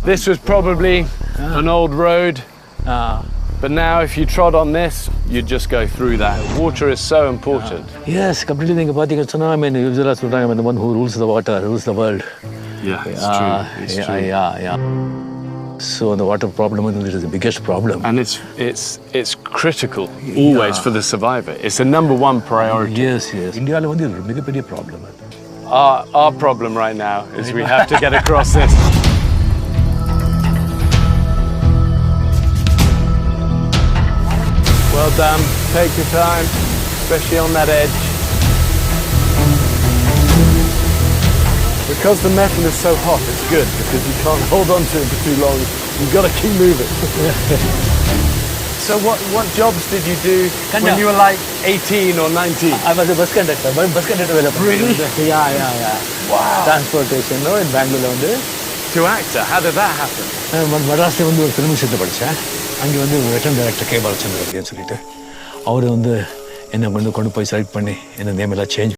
This was probably an old road, but now if you trod on this, you'd just go through that. Water is so important. Yes, completely. I mean, usually I'm the one who rules the water, rules the world. Yeah, it's true. It's true. Yeah. So the water problem is the biggest problem. And it's critical always for the survivor. It's the number one priority. Yes. India is a big problem. Our problem right now is we have to get across this. Well done. Take your time, especially on that edge. Because the metal is so hot, it's good because you can't hold on to it for too long. You've got to keep moving. So what jobs did you do when you were like 18 or 19? I was a bus conductor. Bus conductor developer. Really? Yeah. Wow. Transportation, in Bangalore. To actor, how did that happen? Madras ஒரு film set படிச்சேன். அங்கே veteran director K Balachander அப்படின்னு சொல்லிட்டு அவர் என்ன கொண்டு போய் select பண்ணி என்ன நேம் எல்லாம் சேஞ்ச்